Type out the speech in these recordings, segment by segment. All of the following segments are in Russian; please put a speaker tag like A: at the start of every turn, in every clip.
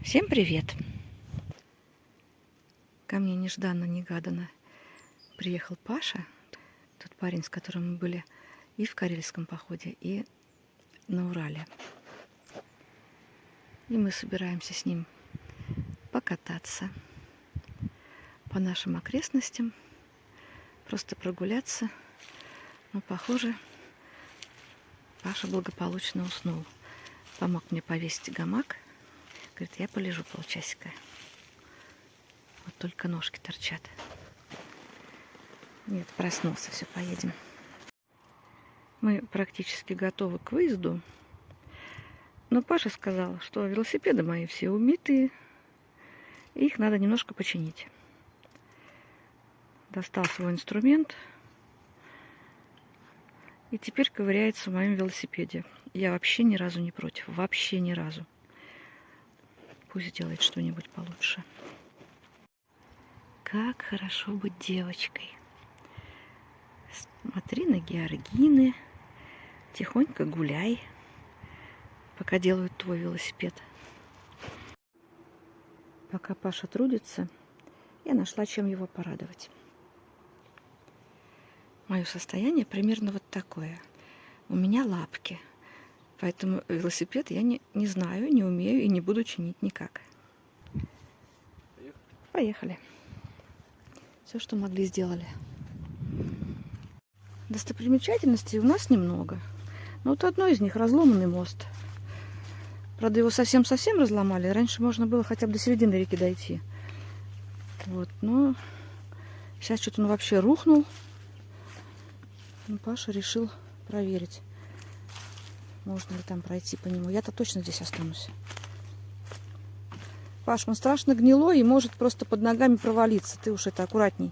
A: Всем привет! Ко мне нежданно-негаданно приехал Паша, тот парень, с которым мы были и в Карельском походе, и на Урале. И мы собираемся с ним покататься по нашим окрестностям, просто прогуляться. Но, похоже, Паша благополучно уснул. Помог мне повесить гамак. Говорит, я полежу полчасика. Вот только ножки торчат. Нет, проснулся, все, поедем. Мы практически готовы к выезду. Но Паша сказал, что велосипеды мои все умитые, и их надо немножко починить. Достал свой инструмент и теперь ковыряется в моем велосипеде. Я вообще ни разу не против, вообще ни разу. Пусть делает что-нибудь получше. Как хорошо быть девочкой. Смотри на георгины, тихонько гуляй, пока делают твой велосипед. Пока Паша трудится, я нашла, чем его порадовать. Мое состояние примерно вот такое. У меня лапки, поэтому велосипед я не знаю, не умею и не буду чинить никак. Поехали. Все, что могли, сделали. Достопримечательностей у нас немного. Но вот одно из них — разломанный мост. Правда, его совсем-совсем разломали. Раньше можно было хотя бы до середины реки дойти. Вот, но сейчас что-то он вообще рухнул. Ну, Паша решил проверить, можно ли там пройти по нему. Я-то точно здесь останусь. Паш, он страшно гнилой и может просто под ногами провалиться. Ты уж это аккуратней.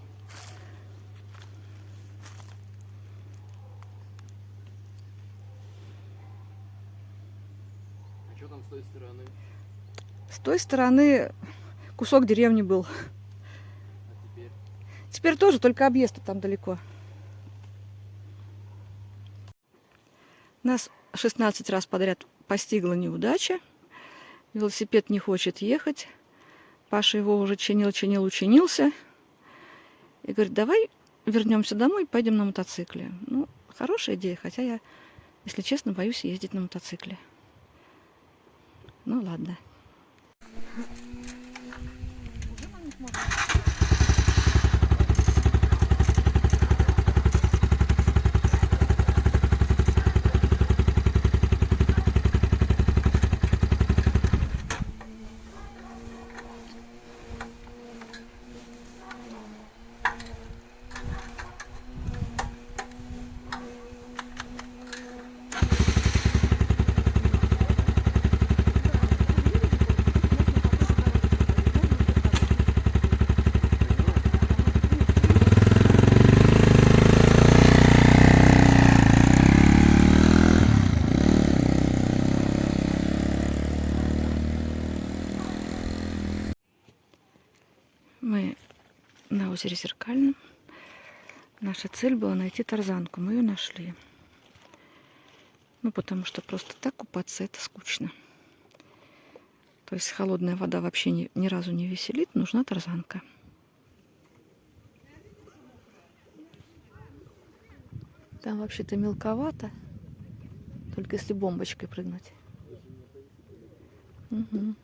B: А что там с той стороны?
A: С той стороны кусок деревни был.
B: А теперь?
A: Теперь тоже, только объезд там далеко. Нас 16 раз подряд постигла неудача. Велосипед не хочет ехать. Паша его уже учинился. И говорит, давай вернемся домой и пойдем на мотоцикле. Ну, хорошая идея, хотя я, если честно, боюсь ездить на мотоцикле. Ну, ладно. Мы на озере Зеркальном. Наша цель была найти тарзанку. Мы ее нашли. Ну, потому что просто так купаться — это скучно. То есть холодная вода вообще ни разу не веселит. Нужна тарзанка. Там вообще-то мелковато. Только если бомбочкой прыгнуть. Угу.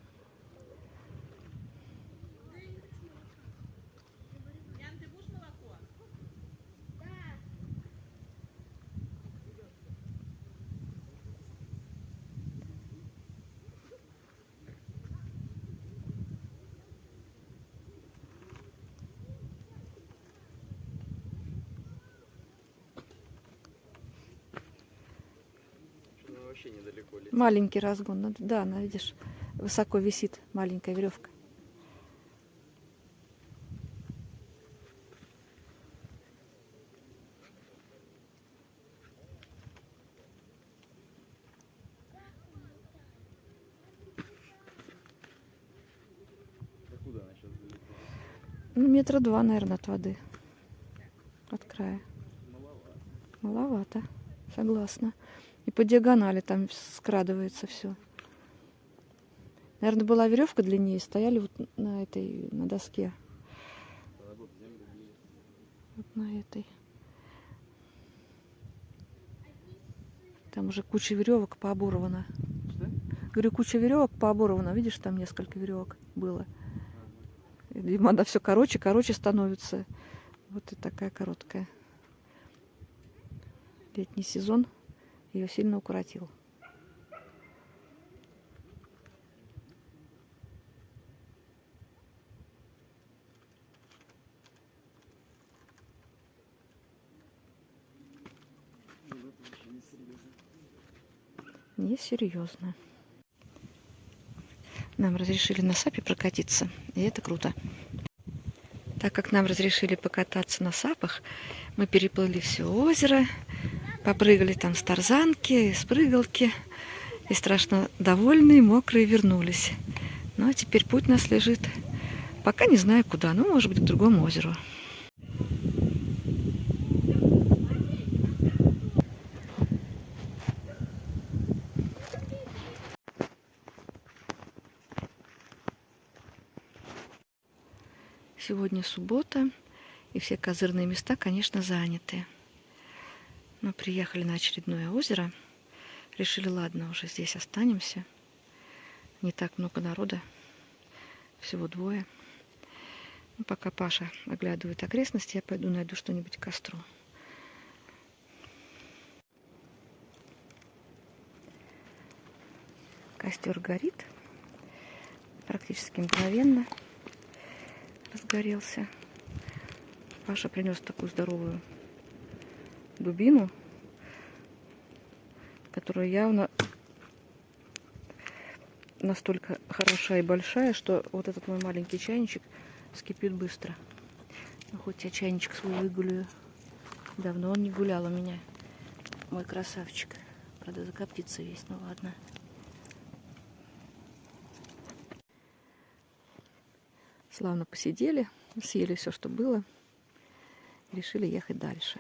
B: Вообще недалеко летит.
A: Маленький разгон. Да, она, видишь, высоко висит маленькая веревка.
B: Откуда она сейчас залетела?
A: Ну, метра 2, наверное, от воды. От края.
B: Маловато.
A: Маловато. Согласна. И по диагонали там скрадывается все. Наверное, была веревка длиннее, стояли вот на доске.
B: Надо было землю били.
A: Вот на этой. Там уже куча веревок пооборвана.
B: Что?
A: Говорю, куча веревок пооборвана. Видишь, там несколько веревок было. И, видимо, она все короче становится. Вот и такая короткая. Летний сезон ее сильно укоротил.
B: Ну, это вообще не серьезно.
A: Несерьезно. Нам разрешили на сапе прокатиться, и это круто. Так как нам разрешили покататься на сапах, мы переплыли все озеро, попрыгали там с тарзанки, с прыгалки, и страшно довольные, мокрые вернулись. Ну а теперь путь нас лежит, пока не знаю куда, ну может быть к другому озеру. Сегодня суббота, и все козырные места, конечно, заняты. Мы приехали на очередное озеро. Решили, ладно, уже здесь останемся. Не так много народа, всего 2. Ну, пока Паша оглядывает окрестности, я пойду найду что-нибудь к костру. Костер горит, практически мгновенно разгорелся. Паша принес такую здоровую дубину, которая явно настолько хороша и большая, что вот этот мой маленький чайничек вскипит быстро. Ну, хоть я чайничек свой выгуляю. Давно он не гулял у меня. Мой красавчик. Правда, закоптится весь, ну ладно. Славно посидели, съели все, что было. Решили ехать дальше.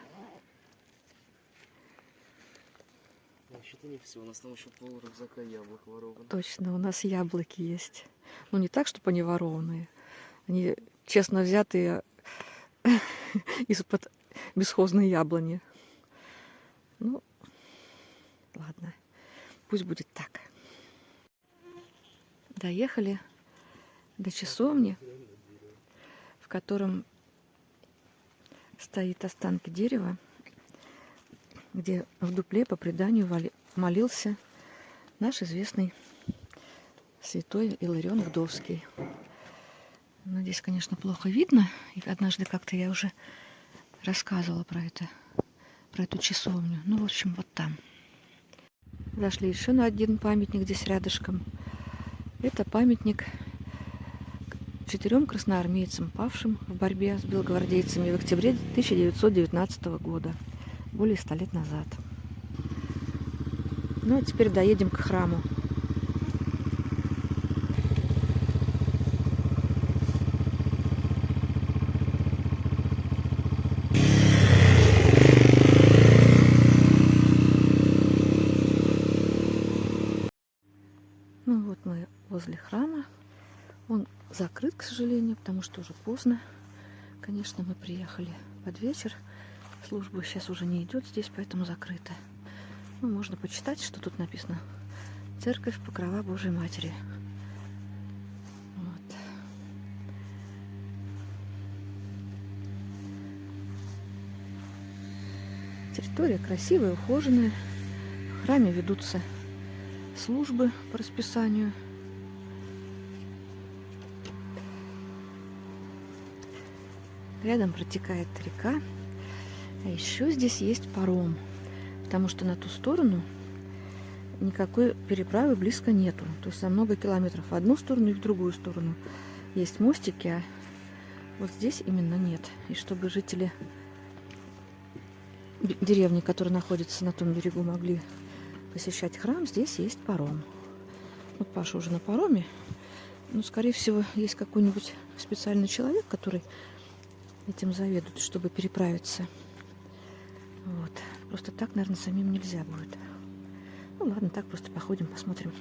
B: Вообще-то не все, у нас там еще пол рюкзака яблок воровано.
A: Точно, у нас яблоки есть. Ну, не так, чтобы они ворованные. Они честно взятые из-под бесхозной яблони. Ну, ладно. Пусть будет так. Доехали до часовни, в котором стоит останки дерева, где в дупле по преданию молился наш известный святой Иларион Вдовский. Но здесь, конечно, плохо видно. И однажды как-то я уже рассказывала про эту часовню. Ну, в общем, вот там. Зашли еще на один памятник здесь рядышком. Это памятник 4 красноармейцам, павшим в борьбе с белогвардейцами в октябре 1919 года. Более 100 лет назад. Ну, а теперь доедем к храму. Ну, вот мы возле храма. Он закрыт, к сожалению, потому что уже поздно. Конечно, мы приехали под вечер. Служба сейчас уже не идет здесь, поэтому закрыто. Ну, можно почитать, что тут написано. Церковь Покрова Божией Матери. Вот. Территория красивая, ухоженная. В храме ведутся службы по расписанию. Рядом протекает река. А еще здесь есть паром, потому что на ту сторону никакой переправы близко нету. То есть за много километров в одну сторону и в другую сторону есть мостики, а вот здесь именно нет. И чтобы жители деревни, которые находятся на том берегу, могли посещать храм, здесь есть паром. Вот Паша уже на пароме. Ну, скорее всего, есть какой-нибудь специальный человек, который этим заведует, чтобы переправиться. Вот. Просто так, наверное, самим нельзя будет. Ну ладно, так просто походим, посмотрим.